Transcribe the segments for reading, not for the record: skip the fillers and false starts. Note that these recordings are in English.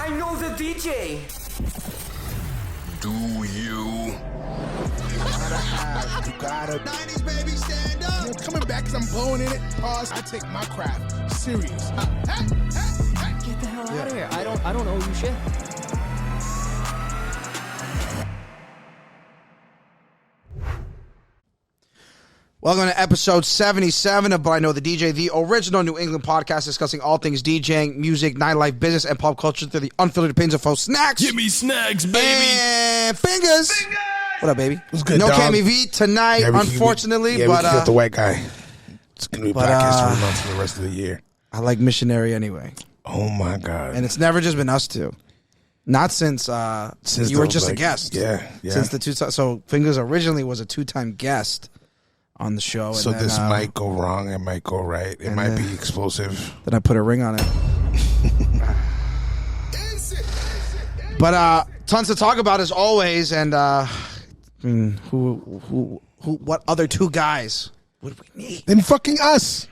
I know the DJ. Do you? You gotta 90s baby, stand up. You're coming back because I'm blowing in it. Pause. I take my craft serious. Hey. Get the hell out of here. I don't owe you shit. Welcome to episode 77 of But I Know the DJ, the original New England podcast discussing all things DJing, music, nightlife, business, and pop culture through the unfiltered opinions of host Snacks. GimmeSnax, baby. And Fingaz. What up, baby? What's good, no dog? CAMMY V tonight, unfortunately. We but killed the white guy. It's going to be Black History Month for the rest of the year. I like missionary anyway. Oh, my God. And it's never just been us two. Not since you were just a guest. Yeah. Since the two. So Fingaz originally was a two-time guest on the show. And So then, this might go wrong. It might go right. It might be explosive. Then I put a ring on it. But tons to talk about as always. And what other two guys would we need? Then fucking us.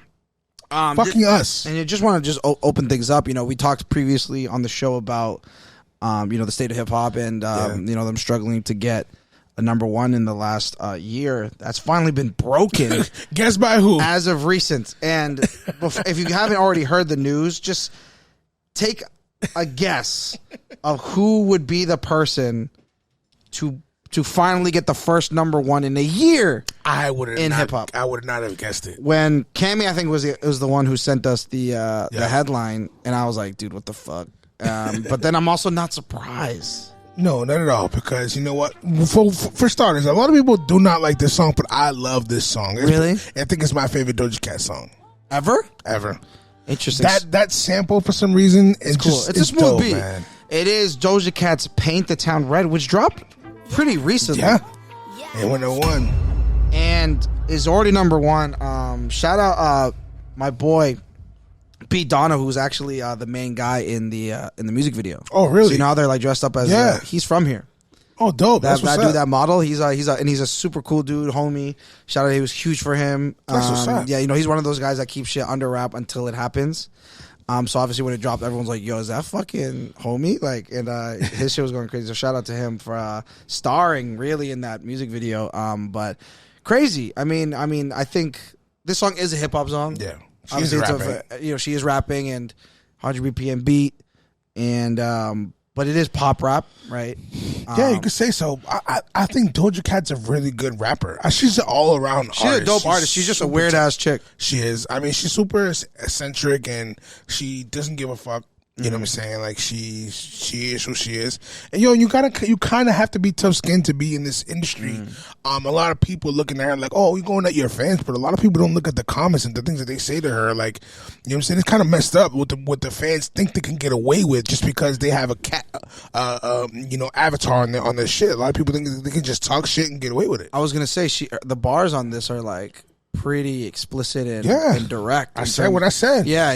Fucking us. And you just want to open things up. You know, we talked previously on the show about the state of hip hop and them struggling to get a number one in the last year. That's finally been broken. Guess by who? As of recent. And if you haven't already heard the news, just take a guess of who would be the person to finally get the first number one in a year. I would in hip hop. I would not have guessed it. When Cammie, I think was the one who sent us the headline, and I was like, dude, what the fuck? But then I'm also not surprised. No, not at all. Because you know what? For starters, a lot of people do not like this song, but I love this song. Really? I think it's my favorite Doja Cat song Ever. Interesting. That sample for some reason is cool. just It's a smooth dope, beat. man. It is Doja Cat's "Paint the Town Red," which dropped pretty recently. Yeah. And when it won, and is already number one. Shout out my boy Pete Donna, who's actually the main guy in the music video. Oh, really? So you know how they're like dressed up as he's from here. Oh, dope. That's what's that dude, up. that model. He's a super cool dude, homie. Shout out, he was huge for him. That's what's up. Yeah, he's one of those guys that keeps shit under wrap until it happens. So obviously when it dropped, everyone's like, "Yo, is that fucking homie?" Like, and his shit was going crazy. So shout out to him for starring really in that music video. But crazy. I mean, I think this song is a hip hop song. Yeah, obviously she is rapping and 100 BPM beat, and but it is pop rap, right? Yeah, you could say so. I think Doja Cat's a really good rapper. She's an all around artist. She's a dope artist. She's just a weird ass chick. She is. I mean, she's super eccentric and she doesn't give a fuck. You know what I'm saying? Like she is who she is. And you kind of have to be tough skinned to be in this industry. A lot of people looking at her like, "Oh, you're going at your fans," but a lot of people don't look at the comments and the things that they say to her. Like, you know what I'm saying? It's kind of messed up what the fans think they can get away with just because they have a cat, avatar on their shit. A lot of people think they can just talk shit and get away with it. I was gonna say the bars on this are like pretty explicit and direct. I said what I said. Yeah.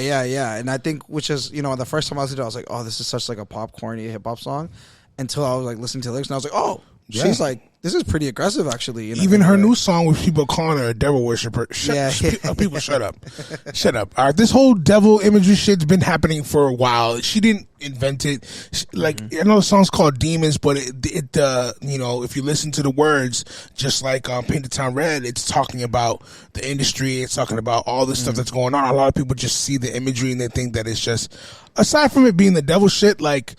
And I think, which is, the first time I listened to it, I was like, oh, this is such like a popcorny hip hop song. Until I was like listening to the lyrics, and I was like, oh, she's like, this is pretty aggressive, actually. Even her new song with people calling her a devil worshiper. People, shut up. Shut up. All right, this whole devil imagery shit's been happening for a while. She didn't invent it. I know the song's called Demons, but if you listen to the words, just like Paint the Town Red, it's talking about the industry. It's talking about all the stuff that's going on. A lot of people just see the imagery and they think that it's just, aside from it being the devil shit, like,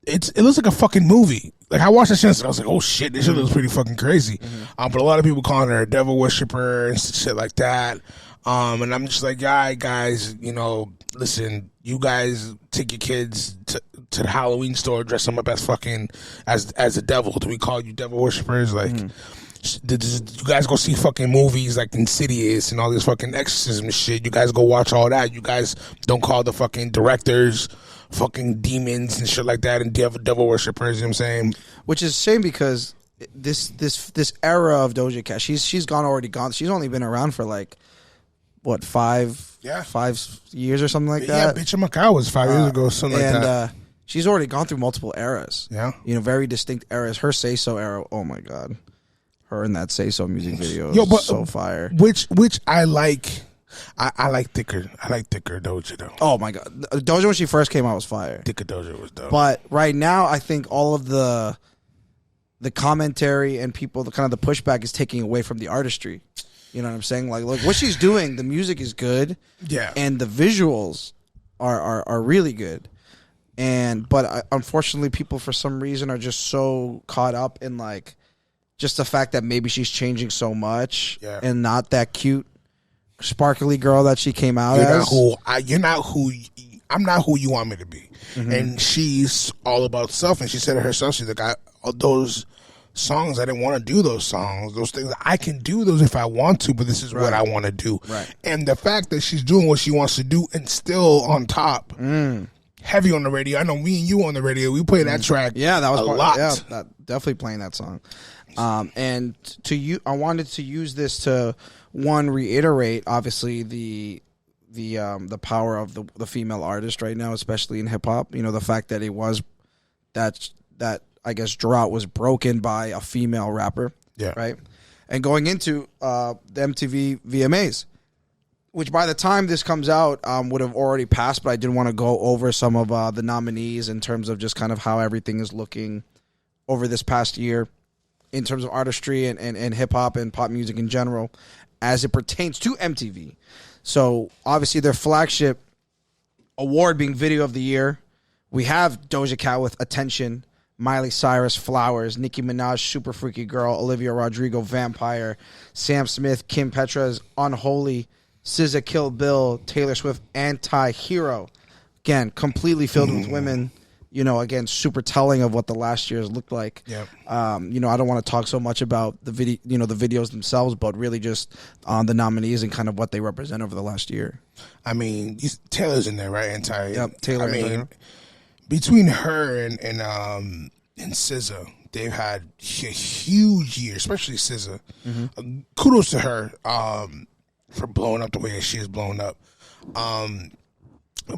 it looks like a fucking movie. Like, I watched that shit and I was like, oh shit, this shit looks pretty fucking crazy. But a lot of people calling her a devil worshiper and shit like that. And I'm just like, all right, guys, listen, you guys take your kids to the Halloween store, dress them up as fucking, as a devil. Do we call you devil worshippers? Like, you guys go see fucking movies like Insidious and all this fucking exorcism shit. You guys go watch all that. You guys don't call the fucking directors fucking demons and shit like that and devil worshippers, you know what I'm saying? Which is a shame because this era of Doja Cat, she's already gone. She's only been around for like what, 5 years or something like that. Yeah, Bitch in Macau was 5 years ago, something like that. And she's already gone through multiple eras. Yeah. Very distinct eras. Her Say So era, oh my God. Her in that Say So music video but so fire. Which I like I like thicker. I like thicker Doja though. Oh my god, Doja when she first came out was fire. Thicker Doja was dope. But right now, I think all of the commentary and people, the kind of the pushback is taking away from the artistry. You know what I'm saying? Like, look, what she's doing, the music is good, yeah, and the visuals are really good. But unfortunately, people for some reason are just so caught up in like just the fact that maybe she's changing so much and not that cute, sparkly girl that she came out as. I'm not who you want me to be. Mm-hmm. And she's all about self. And she said it herself. She's like, those songs, I didn't want to do those songs. Those things, I can do those if I want to, but this is what I want to do. Right. And the fact that she's doing what she wants to do and still on top. Heavy on the radio. I know me and you on the radio. We play that track. Yeah, that was a lot. Yeah, definitely playing that song. And I wanted to use this to reiterate, obviously the power of the female artist right now, especially in hip hop. You know, the fact that it was that I guess drought was broken by a female rapper. Yeah. Right. And going into the MTV VMAs, which by the time this comes out would have already passed, but I did want to go over some of the nominees in terms of just kind of how everything is looking over this past year in terms of artistry and hip-hop and pop music in general as it pertains to MTV. So, obviously, their flagship award being Video of the Year. We have Doja Cat with Attention, Miley Cyrus, Flowers, Nicki Minaj, Super Freaky Girl, Olivia Rodrigo, Vampire, Sam Smith, Kim Petras, Unholy, SZA, Kill Bill, Taylor Swift, Anti-Hero. Again, completely filled with women. You know, again, super telling of what the last year's looked like. Yep. You know, I don't want to talk so much about the video, you know, the videos themselves, but really just on the nominees and kind of what they represent over the last year. I mean, Taylor's in there, right? Yep, Taylor. I mean, between her and SZA, they've had a huge year, especially SZA. Kudos to her for blowing up the way she is blown up.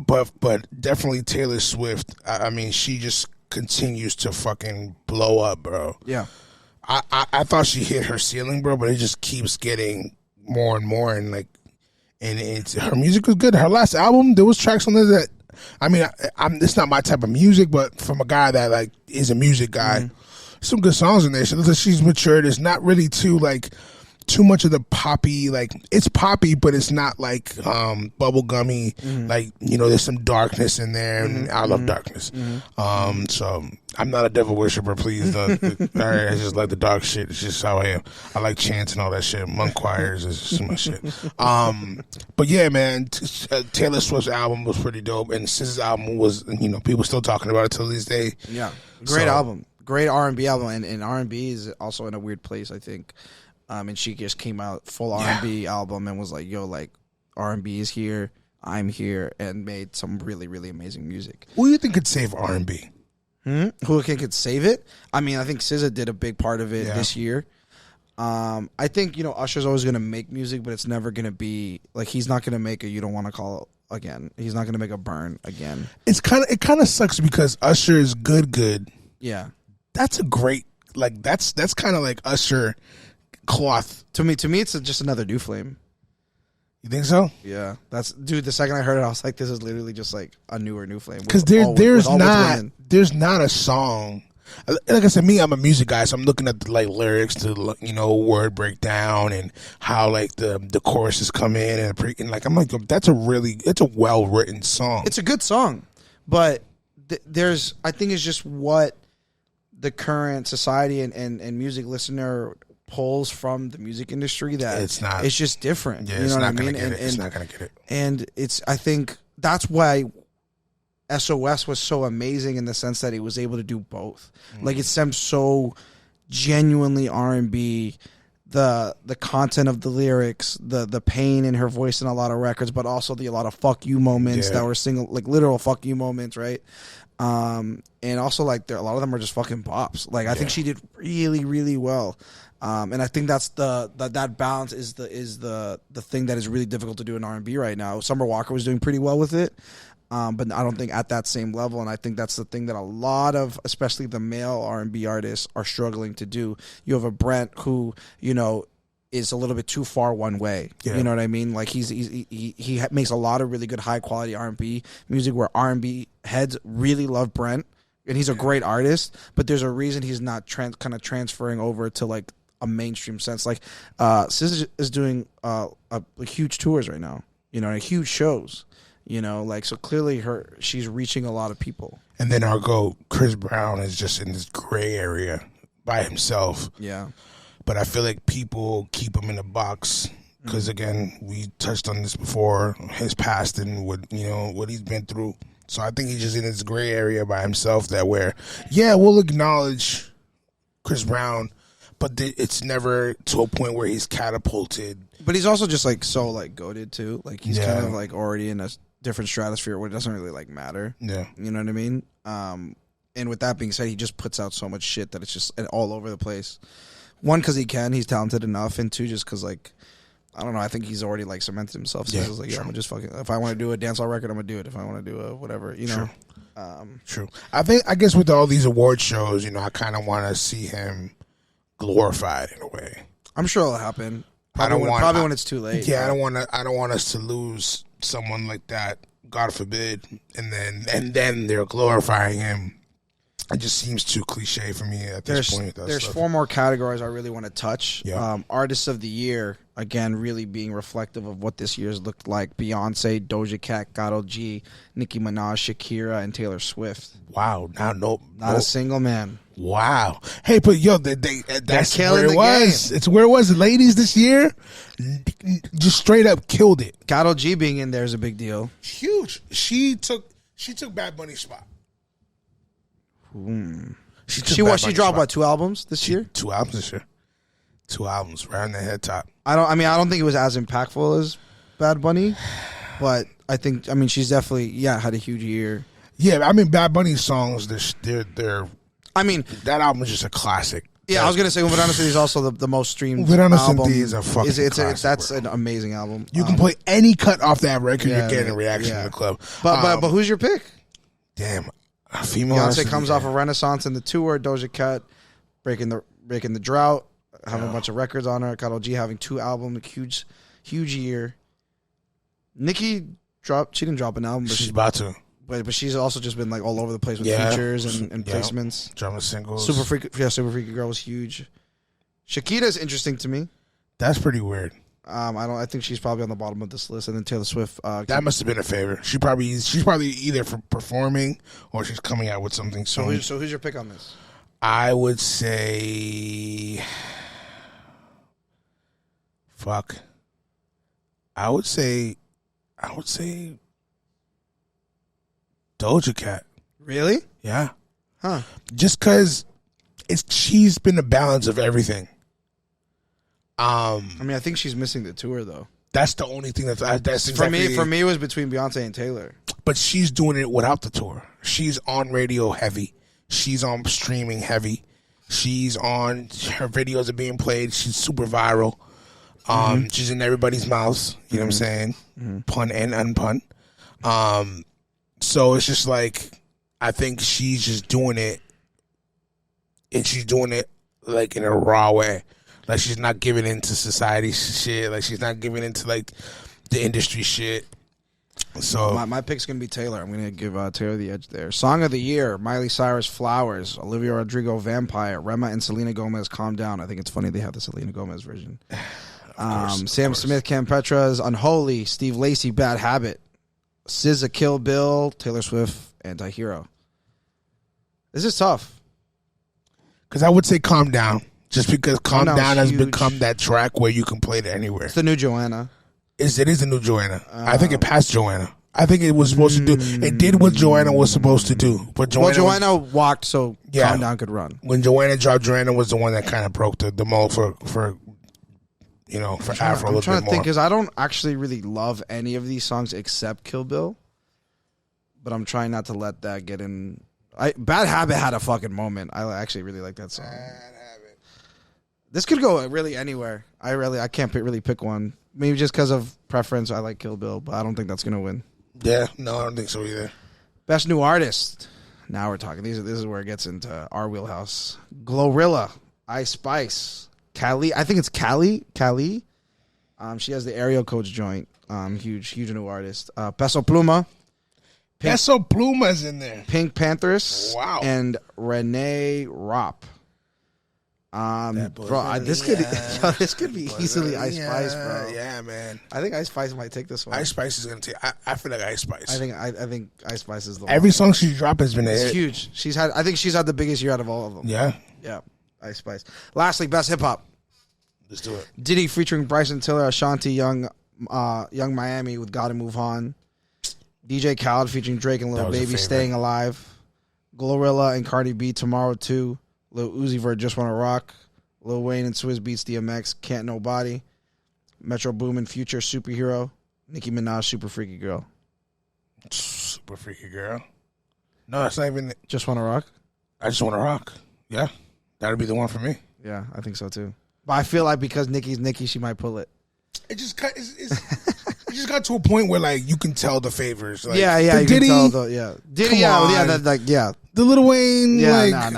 But definitely Taylor Swift. I mean, she just continues to fucking blow up, bro. Yeah. I thought she hit her ceiling, bro, but it just keeps getting more and more, and her music was good. Her last album, there was tracks on there that, I mean, it's not my type of music, but from a guy that like is a music guy, some good songs in there. So she's matured. It's not really too much of the poppy, like it's poppy, but it's not like bubble gummy. Like, you know, there's some darkness in there, and I love darkness. So I'm not a devil worshiper, please. I just like the dark shit. It's just how I am. I like chants and all that shit. Monk choirs is just my shit. But yeah, man, Taylor Swift's album was pretty dope, and SZA's album was, you know, people still talking about it till this day. Yeah, great album, great R&B album, and R&B is also in a weird place, I think. And she just came out full R&B album and was like, yo, like, R&B is here, I'm here, and made some really, really amazing music. Who do you think could save R&B? Who could save it? I mean, I think SZA did a big part of it this year. I think, you know, Usher's always going to make music, but it's never going to be, like, he's not going to make a You Don't Want to Call It again. He's not going to make a Burn again. It kind of sucks because Usher is good. Yeah. That's a great, like, that's kind of like Usher cloth. To me, it's just another New Flame. You think so? Yeah, dude. The second I heard it, I was like, "This is literally just like a newer New Flame." Because there's not a song. Like I said, I'm a music guy, so I'm looking at the like lyrics, to, you know, word breakdown and how like the choruses come in and like I'm like, it's a well written song. It's a good song, but I think it's just what the current society and music listener pulls from the music industry that it's just different. Yeah, you know what I mean? It's not gonna get it. And I think that's why SOS was so amazing in the sense that he was able to do both. Like, it stems so genuinely R&B, the content of the lyrics, the pain in her voice in a lot of records, but also a lot of fuck you moments that were like literal fuck you moments, right? And also like a lot of them are just fucking bops. Like, I think she did really, really well. And I think that's that balance is the thing that is really difficult to do in R&B right now. Summer Walker was doing pretty well with it, but I don't think at that same level. And I think that's the thing that a lot of, especially the male R&B artists, are struggling to do. You have a Brent who, you know, is a little bit too far one way. Yeah. You know what I mean? Like he makes a lot of really good high quality R&B music where R&B heads really love Brent, and he's a great artist. But there's a reason he's not kind of transferring over to like a mainstream sense. Like SZA is doing like huge tours right now. You know, huge shows. You know, like so clearly she's reaching a lot of people. And then our GOAT, Chris Brown, is just in this gray area by himself. Yeah. But I feel like people keep him in a box because, again, we touched on this before, his past and what he's been through. So I think he's just in this gray area by himself that where, yeah, we'll acknowledge Chris Brown, but it's never to a point where he's catapulted. But he's also just like so like goated too. Like he's kind of like already in a different stratosphere where it doesn't really like matter. Yeah. You know what I mean? And with that being said, he just puts out so much shit that it's just all over the place. One, because he's talented enough, and two, just because like I don't know, I think he's already like cemented himself. So he's like, yeah, I'm gonna just fucking, if I want to do a dancehall record, I'm gonna do it. If I want to do a whatever, you know. True. I guess with all these award shows, I kind of want to see him glorified in a way. I'm sure it'll happen. Probably when it's too late. Yeah, I don't want us to lose someone like that, God forbid, and then they're glorifying him. It just seems too cliche for me at this point. There's 4 more categories I really want to touch. Yeah. Artists of the Year, again, really being reflective of what this year's looked like. Beyonce, Doja Cat, Karol G, Nicki Minaj, Shakira, and Taylor Swift. Wow. Not a single man. Wow. Hey, but yo, that's where it was. It's where it was. Ladies this year just straight up killed it. Karol G being in there is a big deal. Huge. She took Bad Bunny's spot. She dropped what, 2 albums this year? 2 albums this year. 2 albums right on the head top. I don't think it was as impactful as Bad Bunny, but she's definitely had a huge year. Yeah, Bad Bunny's songs, they're that album is just a classic. Yeah, I was gonna say Verano City is also the most streamed Verano album. City is a fucking classic, that's an amazing album. You can play any cut off that record, you're getting a reaction in the club. But who's your pick? Damn. Female Beyonce comes off a renaissance in the tour. Doja Cat breaking the drought, having a bunch of records on her. Karol G having 2 albums, huge year. Nicki she didn't drop an album, but she's about to. But she's also just been like all over the place with features and placements. Drama singles. Super Freaky Girl was huge. Shakira is interesting to me. That's pretty weird. I think she's probably on the bottom of this list, and then Taylor Swift. That must have been a favor. She's probably either for performing or she's coming out with something soon. So who's your pick on this? I would say, fuck. I would say, Doja Cat. Really? Yeah. Huh? Just because she's been a balance of everything. I think she's missing the tour though. That's the only thing that's for me. For me, it was between Beyonce and Taylor. But she's doing it without the tour. She's on radio heavy. She's on streaming heavy. She's on, her videos are being played. She's super viral. She's in everybody's mouths. You know what I'm saying? Pun and unpun. So it's just like, I think she's just doing it, and she's doing it like in a raw way. Like, she's not giving into society shit. Like, she's not giving into like the industry shit. So my pick's gonna be Taylor. I'm gonna give Taylor the edge there. Song of the Year: Miley Cyrus, "Flowers." Olivia Rodrigo, "Vampire." Rema and Selena Gomez, "Calm Down." I think it's funny they have the Selena Gomez version. Sam Smith, Cam Petras, "Unholy." Steve Lacy, "Bad Habit." SZA, "Kill Bill." Taylor Swift, "Anti-Hero." This is tough because I would say "Calm Down." Just because Calm Down has become that track where you can play it anywhere. It's the new Joanna. It is the new Joanna. I think it passed Joanna. I think it was supposed to do. It did what Joanna was supposed to do. But Joanna walked so Calm Down could run. When Joanna dropped, Joanna was the one that kind of broke the mold for Afro a little bit more. I'm trying to think because I don't actually really love any of these songs except Kill Bill. But I'm trying not to let that get in. Bad Habit had a fucking moment. I actually really like that song. This could go really anywhere. I can't really pick one. Maybe just because of preference, I like Kill Bill, but I don't think that's going to win. Yeah, no, I don't think so either. Best New Artist. Now we're talking. This is where it gets into our wheelhouse. Glorilla, Ice Spice, Cali. I think it's Cali. She has the Aerial Coach joint. Huge new artist. Peso Pluma. Peso Pluma's in there. Pink Panthers. Wow. And Renee Rop. Bro, this could be easily Ice Spice, bro. Yeah, man. I think Ice Spice might take this one. Ice Spice is gonna take. I feel like Ice Spice. I think Ice Spice is the one. Every song she dropped has been It's huge. I think she's had the biggest year out of all of them. Yeah. Ice Spice. Lastly, best hip hop. Let's do it. Diddy featuring Bryson Tiller, Ashanti, Young Miami with Gotta Move On. DJ Khaled featuring Drake and Lil Baby, Staying Alive. Glorilla and Cardi B, Tomorrow 2. Lil Uzi Vert, Just Wanna Rock. Lil Wayne and Swizz Beatz, DMX, Can't Nobody. Metro Boomin, Future, Superhero. Nicki Minaj, Super Freaky Girl. Super Freaky Girl. No, that's not even. Just Wanna Rock? I Just Wanna Rock. Yeah. That'd be the one for me. Yeah, I think so too. But I feel like because Nicki's Nicki, she might pull it. It just got it just got to a point where like you can tell the favors. Like, yeah, the you Diddy, can tell Diddy, yeah. The Lil Wayne, yeah, like,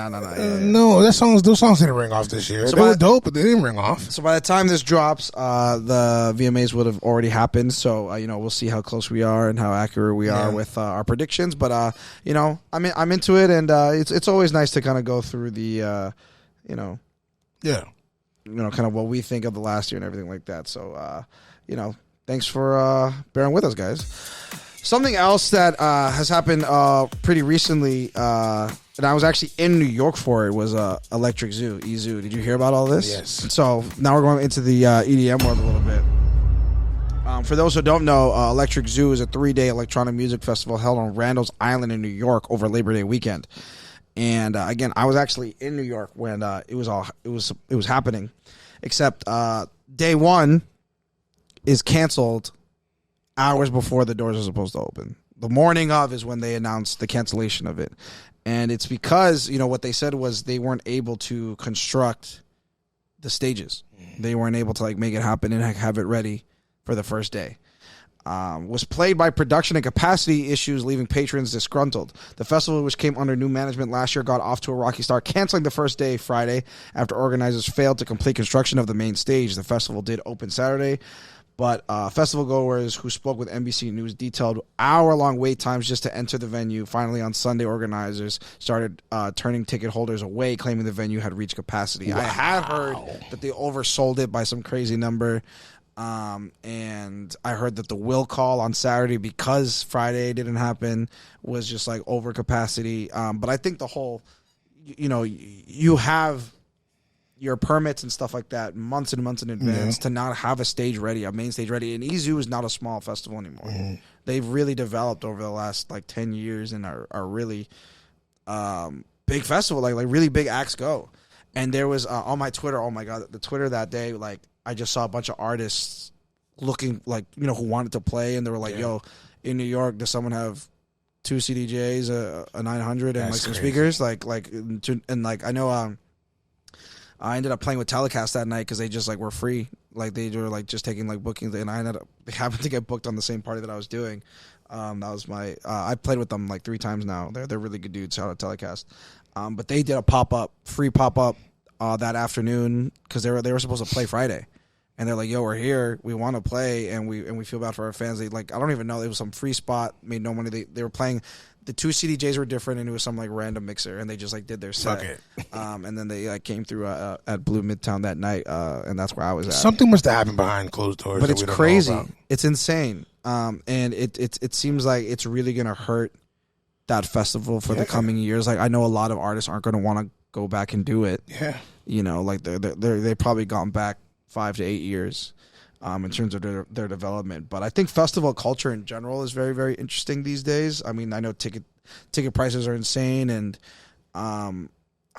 no. those songs didn't ring off this year. So they were dope, but they didn't ring off. So by the time this drops, the VMAs would have already happened. So we'll see how close we are and how accurate we are with our predictions. But I'm into it, and it's always nice to kind of go through the kind of what we think of the last year and everything like that. So thanks for bearing with us, guys. Something else that has happened pretty recently, and I was actually in New York for it, was Electric Zoo, E-Zoo. Did you hear about all this? Yes. So now we're going into the EDM world a little bit. For those who don't know, Electric Zoo is a 3-day electronic music festival held on Randall's Island in New York over Labor Day weekend. And again, I was actually in New York when it was happening, except day one is canceled hours before the doors are supposed to open. The morning of is when they announced the cancellation of it. And it's because, what they said was they weren't able to construct the stages. They weren't able to make it happen and have it ready for the first day. Was played by production and capacity issues, leaving patrons disgruntled. The festival, which came under new management last year, got off to a rocky start, canceling the first day Friday after organizers failed to complete construction of the main stage. The festival did open Saturday, but festival goers who spoke with NBC News detailed hour-long wait times just to enter the venue. Finally, on Sunday, organizers started turning ticket holders away, claiming the venue had reached capacity. Wow. I had heard that they oversold it by some crazy number. And I heard that the will call on Saturday, because Friday didn't happen, was just over capacity. But I think the whole, you have your permits and stuff like that months and months in advance to not have a stage ready, a main stage ready. And E-Zoo is not a small festival anymore. They've really developed over the last 10 years and are really big festival, like really big acts go. And there was on my Twitter, oh my God, the Twitter that day, I just saw a bunch of artists looking who wanted to play, and they were like, yo, in New York, does someone have 2 CDJs, a 900, and some speakers? I know I ended up playing with Telecast that night because they just were free. They were just taking bookings, and they happened to get booked on the same party that I was doing. That was my I played with them 3 times now. They're really good dudes. Shout out Telecast. But they did a free pop up that afternoon because they were supposed to play Friday, and they're like, yo, we're here, we want to play, and we feel bad for our fans. They I don't even know, it was some free spot, made no money. They were playing. The 2 CDJs were different, and it was some random mixer, and they just did their set. And then they came through at Blue Midtown that night, and that's where I was at. Something must have happened behind closed doors, but it's crazy. It's insane, and it seems like it's really gonna hurt that festival for the coming years. I know a lot of artists aren't gonna want to go back and do it. Yeah, they've probably gone back 5 to 8 years. In terms of their development. But I think festival culture in general is very, very interesting these days. I mean, I know ticket prices are insane, and I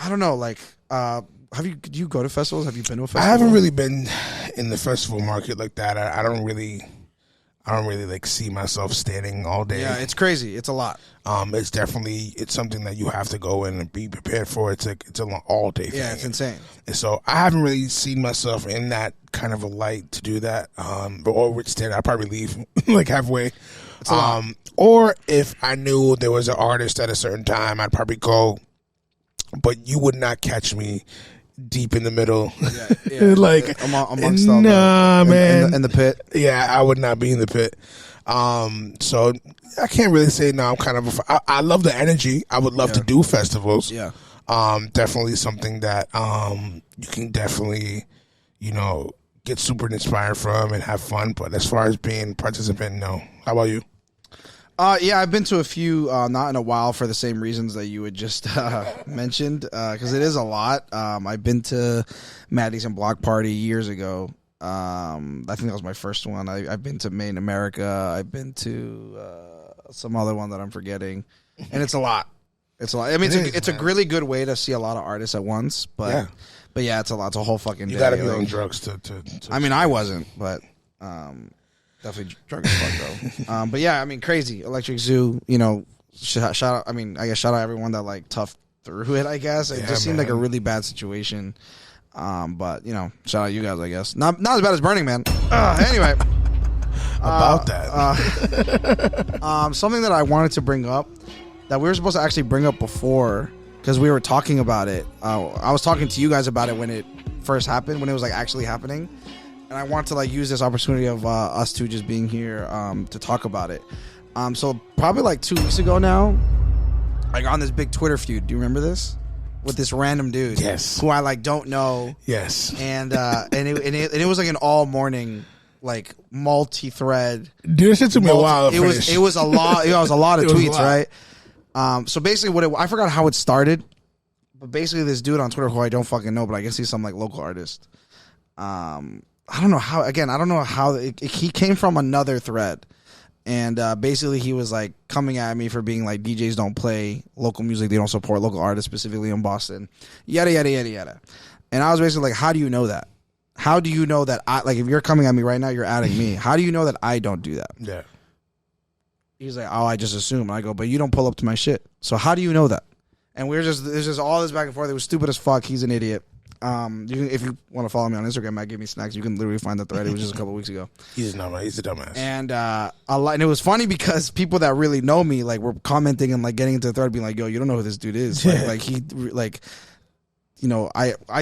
don't know, do you go to festivals? Have you been to a festival? I haven't really been in the festival market like that. I don't really see myself standing all day. Yeah, it's crazy. It's a lot. It's something that you have to go in and be prepared for. It's an all day thing. Yeah, it's insane. And so I haven't really seen myself in that kind of a light to do that. Or would stand, I'd probably leave halfway. It's a lot. Or if I knew there was an artist at a certain time, I'd probably go. But you would not catch me deep in the middle. Yeah. Like amongst all man, in the pit. Yeah, I would not be in the pit. So I can't really say no. I'm kind of. I love the energy. I would love to do festivals. Yeah. Definitely something that you can definitely, get super inspired from and have fun. But as far as being participant, no. How about you? Yeah, I've been to a few, not in a while for the same reasons that you had just mentioned, because it is a lot. I've been to Maddie's and Block Party years ago. I think that was my first one. I've been to Main America. I've been to some other one that I'm forgetting, and it's a lot. It's a lot. I mean, it's a really good way to see a lot of artists at once, but yeah, it's a lot. It's a whole fucking day. You gotta be on drugs to I mean, I wasn't, but definitely drunk as fuck though. But yeah, I mean, crazy. Electric Zoo. Shout out. I mean, I guess shout out everyone that like toughed through it. I guess it just seemed like a really bad situation. But shout out you guys. I guess not as bad as Burning Man. Anyway, about that. Something that I wanted to bring up that we were supposed to actually bring up before because we were talking about it. I was talking to you guys about it when it first happened, when it was like actually happening. And I want to like use this opportunity of us two just being here to talk about it. So probably like 2 weeks ago now, I got on this big Twitter feud. Do you remember this? With this random dude, yes, who I like don't know, yes, and it was like an all morning like multi-thread. Dude, it took me a while. It was a lot. It was a lot of tweets, right? So basically, I forgot how it started, but basically, this dude on Twitter who I don't fucking know, but I guess he's some like local artist. I don't know how. Again, I don't know how he came from another thread. And basically, he was like coming at me for being like DJs don't play local music, they don't support local artists, specifically in Boston, yada yada yada yada. And I was basically like, how do you know that? How do you know that I like if you're coming at me right now, you're adding me? How do you know that I don't do that? Yeah. He's like, oh, I just assume. And I go, but you don't pull up to my shit. So how do you know that? And there's just all this back and forth. It was stupid as fuck. He's an idiot. If you want to follow me on Instagram at GimmeSnax, you can literally find the thread. It was just a couple weeks ago. He's a dumbass. And and it was funny because people that really know me like were commenting and like getting into the thread, being like, "Yo, you don't know who this dude is." I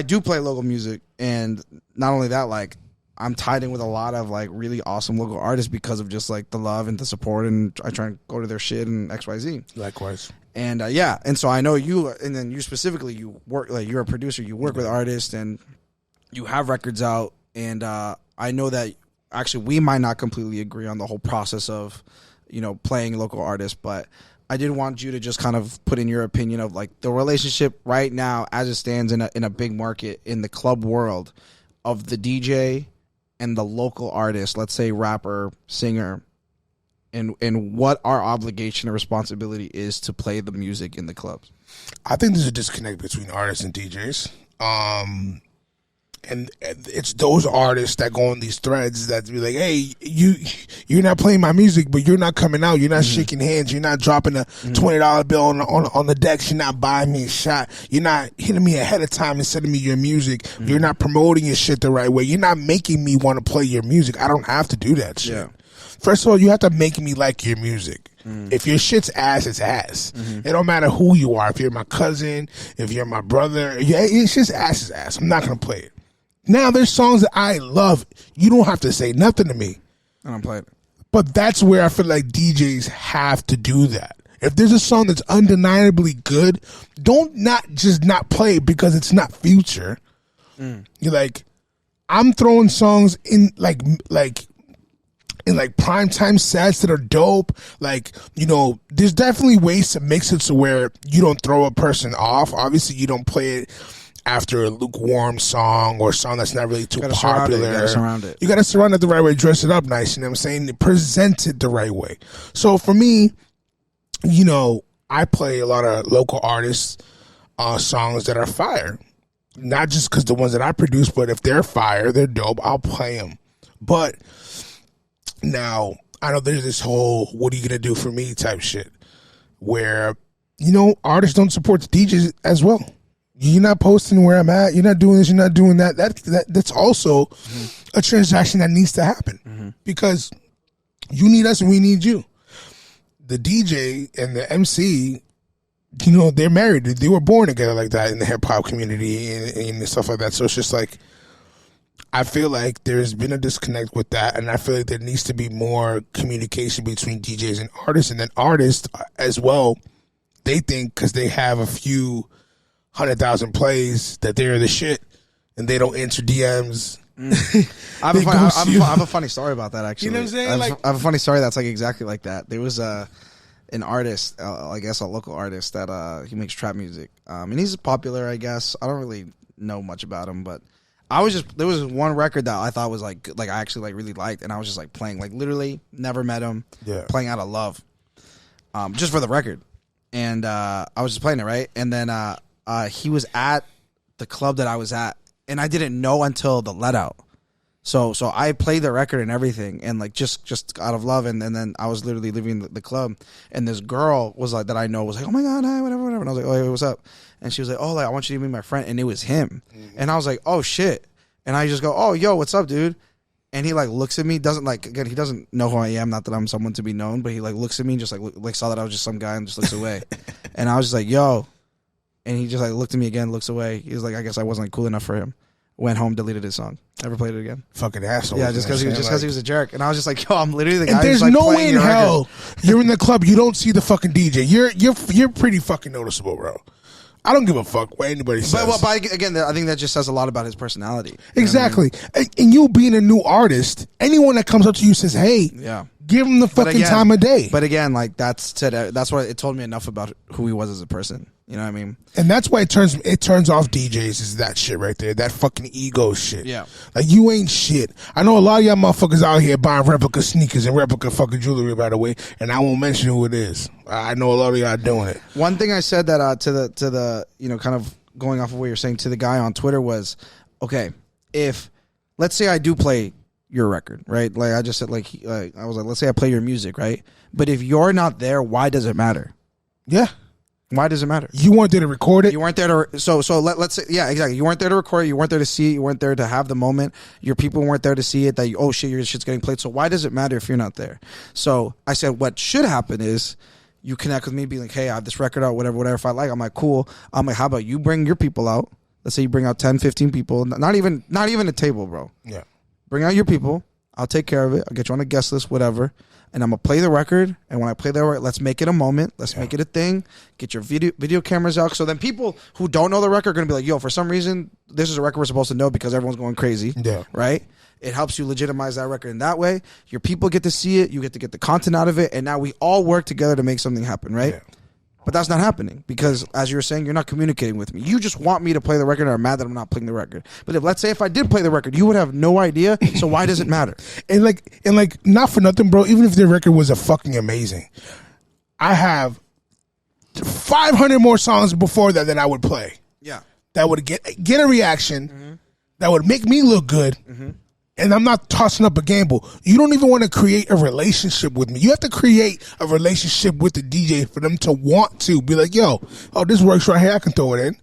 do play local music, and not only that, like I'm tied in with a lot of like really awesome local artists because of just like the love and the support, and I try and go to their shit and XYZ. Likewise. And and so I know you, and then you specifically, you work like you're a producer, you work with artists, and you have records out. And I know that actually we might not completely agree on the whole process of, playing local artists, but I did want you to just kind of put in your opinion of like the relationship right now as it stands in a big market in the club world of the DJ and the local artist, let's say rapper, singer. And what our obligation and responsibility is to play the music in the clubs. I think there's a disconnect between artists and DJs. And it's those artists that go on these threads that be like, hey, you're not playing my music, but you're not coming out. You're not shaking hands. You're not dropping a $20 bill on the decks. You're not buying me a shot. You're not hitting me ahead of time and sending me your music. You're not promoting your shit the right way. You're not making me want to play your music. I don't have to do that shit. Yeah. First of all, you have to make me like your music. If your shit's ass, it's ass. It don't matter who you are. If you're my cousin, if you're my brother, it's just ass is ass. I'm not going to play it. Now, there's songs that I love. You don't have to say nothing to me. I don't play it. But that's where I feel like DJs have to do that. If there's a song that's undeniably good, don't not play it because it's not Future. You're like, I'm throwing songs in like primetime sets that are dope. Like, there's definitely ways to mix it to where you don't throw a person off. Obviously, you don't play it after a lukewarm song or a song that's not really too popular. You gotta surround it. You gotta surround it the right way, dress it up nice, you know what I'm saying? Present it the right way. So for me, I play a lot of local artists songs that are fire. Not just because the ones that I produce, but if they're fire, they're dope, I'll play them. But now, I know there's this whole what are you going to do for me type shit where, artists don't support the DJs as well. You're not posting where I'm at. You're not doing this. You're not doing that. That's also a transaction that needs to happen because you need us and we need you. The DJ and the MC you know, they're married. They were born together like that in the hip hop community and stuff like that. So it's just like, I feel like there's been a disconnect with that, and I feel like there needs to be more communication between DJs and artists, and then artists as well. They think because they have a few 100,000 plays that they're the shit, and they don't answer DMs. I have a funny story about that, actually. You know what I'm saying? I have a funny story that's like exactly like that. There was an artist, I guess a local artist that he makes trap music, and he's popular, I guess. I don't really know much about him, but there was one record that I thought was like I actually like really liked, and I was just like playing, like literally never met him, playing out of love, just for the record, and I was just playing it, right, and then he was at the club that I was at, and I didn't know until the let out. So I played the record and everything, and like just out of love, and then I was literally leaving the club, and this girl was like that I know was like, oh my god, hi, whatever, and I was like, oh hey, what's up? And she was like, oh, like I want you to meet my friend, and it was him, and I was like, oh shit, and I just go, oh yo, what's up, dude? And he like looks at me, doesn't like, again, he doesn't know who I am, not that I'm someone to be known, but he like looks at me and just like saw that I was just some guy and just looks away, and I was just like, yo, and he just like looked at me again, looks away. He was like, I guess I wasn't like, cool enough for him. Went home, deleted his song. Never played it again. Fucking asshole. Yeah, just because he was a jerk. And I was just like, yo, I'm literally the guy. And there's who's like no way in hell record. you're in the club, you don't see the fucking DJ. You're pretty fucking noticeable, bro. I don't give a fuck what anybody says. But again, I think that just says a lot about his personality. Exactly. I mean? And you being a new artist, anyone that comes up to you says, hey, give him the fucking time of day. But again, like that's what it told me enough about who he was as a person. You know what I mean? And that's why it turns off DJs is that shit right there. That fucking ego shit. Yeah. Like, you ain't shit. I know a lot of y'all motherfuckers out here buying replica sneakers and replica fucking jewelry, by the way, and I won't mention who it is. I know a lot of y'all doing it. One thing I said that to the you know, kind of going off of what you're saying to the guy on Twitter was, okay, if let's say I do play your record, right? Like I just said, like I was like, let's say I play your music, right? But if you're not there, why does it matter? Yeah. Why does it matter? You weren't there to record it. You weren't there to so let's say, yeah, exactly. You weren't there to record it. You weren't there to see it. You weren't there to have the moment. Your people weren't there to see it. That oh shit, your shit's getting played. So why does it matter if you're not there? So I said what should happen is you connect with me, be like, hey, I have this record out, whatever. If I like, I'm like, cool. I'm like, how about you bring your people out? Let's say you bring out 10, 15 people. Not even a table, bro. Yeah. Bring out your people. I'll take care of it. I'll get you on a guest list, whatever. And I'm going to play the record. And when I play the record, let's make it a moment. Let's make it a thing. Get your video cameras out. So then people who don't know the record are going to be like, yo, for some reason, this is a record we're supposed to know because everyone's going crazy. Yeah. Right? It helps you legitimize that record in that way. Your people get to see it. You get to get the content out of it. And now we all work together to make something happen, right? Yeah. But that's not happening because, as you were saying, you're not communicating with me. You just want me to play the record and are mad that I'm not playing the record. But let's say if I did play the record, you would have no idea. So why does it matter? and not for nothing, bro. Even if the record was a fucking amazing, I have 500 more songs before that I would play. Yeah, that would get a reaction, that would make me look good. And I'm not tossing up a gamble. You don't even want to create a relationship with me. You have to create a relationship with the DJ for them to want to be like, yo, this works right here. I can throw it in.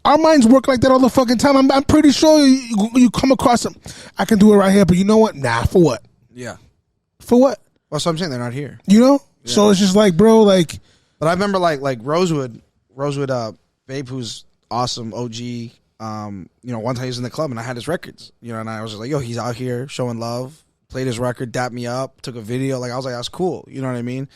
Our minds work like that all the fucking time. I'm pretty sure you come across them. I can do it right here, but you know what? Nah, for what? Yeah. For what? Well, so I'm saying they're not here. You know? Yeah. So it's just like, bro, like. But I remember like Rosewood, babe, who's awesome, OG. You know, one time he was in the club and I had his records, you know, and I was just like, yo, he's out here showing love, played his record, dapped me up, took a video. Like, I was like, that's cool. You know what I mean?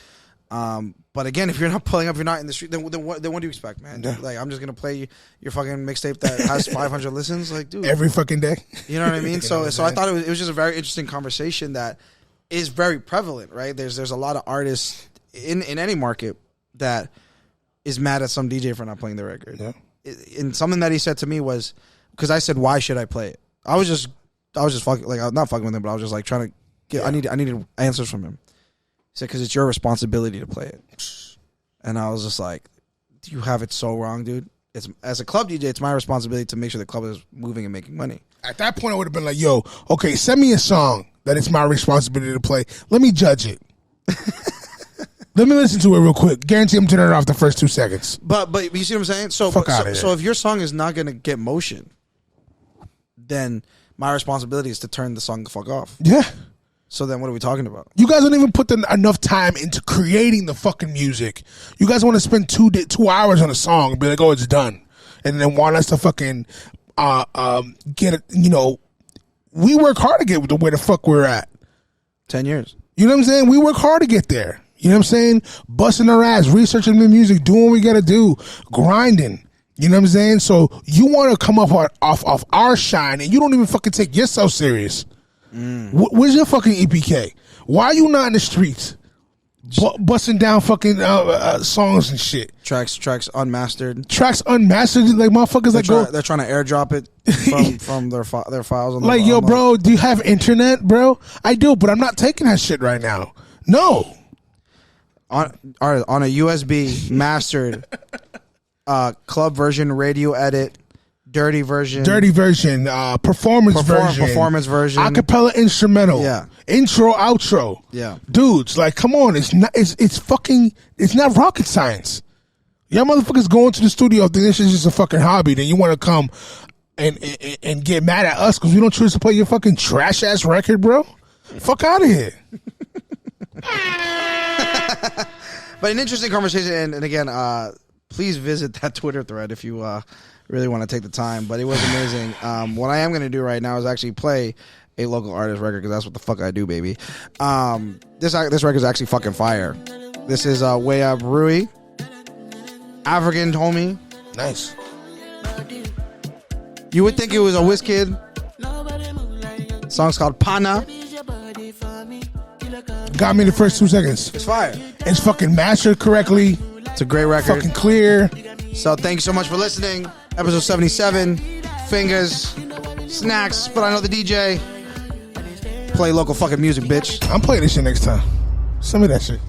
But again, if you're not pulling up, you're not in the street, then what do you expect, man? Yeah. Like, I'm just going to play your fucking mixtape that has 500 listens. Like, dude. Every fucking day. You know what I mean? So I thought it was just a very interesting conversation that is very prevalent, right? There's a lot of artists in any market that is mad at some DJ for not playing the record. Yeah. And something that he said to me was, because I said, why should I play it? I was just fucking, like, I was not fucking with him, but I was just like trying to get, I needed answers from him. He said, because it's your responsibility to play it. And I was just like, you have it so wrong, dude. As a club DJ, it's my responsibility to make sure the club is moving and making money. At that point, I would have been like, yo, okay, send me a song that it's my responsibility to play. Let me judge it. Let me listen to it real quick. Guarantee I'm turning it off the first 2 seconds. But you see what I'm saying? So if your song is not going to get motion, then my responsibility is to turn the song the fuck off. Yeah. So then what are we talking about? You guys don't even put enough time into creating the fucking music. You guys want to spend 2 hours on a song and be like, oh, it's done. And then want us to fucking get it, you know. We work hard to get to where the fuck we're at. 10 years. You know what I'm saying? We work hard to get there. You know what I'm saying? Busting our ass, researching the music, doing what we got to do, grinding. You know what I'm saying? So you want to come up off our shine and you don't even fucking take yourself serious. Where's your fucking EPK? Why are you not in the streets busting down fucking songs and shit? Tracks unmastered. Tracks unmastered, like motherfuckers they're trying to airdrop it from their files. On like, yo, bro, do you have internet, bro? I do, but I'm not taking that shit right now. No. On a USB mastered club version, radio edit, dirty version, performance version, acapella instrumental, intro, outro, dudes, like, come on, it's not rocket science. Y'all motherfuckers going to the studio if this is just a fucking hobby, then you want to come and get mad at us because we don't choose to play your fucking trash ass record, bro. Fuck out of here. But an interesting conversation, and again, please visit that Twitter thread if you really want to take the time. But it was amazing. What I am going to do right now is actually play a local artist record because that's what the fuck I do, baby. This record is actually fucking fire. This is Way Up Rui, African homie. Nice. You would think it was a Wizkid. Song's called Pana. Got me the first 2 seconds. It's fire. It's fucking mastered correctly. It's a great record. Fucking clear. So thank you so much for listening. Episode 77. Fingaz. Snacks. But I know the DJ. Play local fucking music, bitch. I'm playing this shit next time. Send me that shit.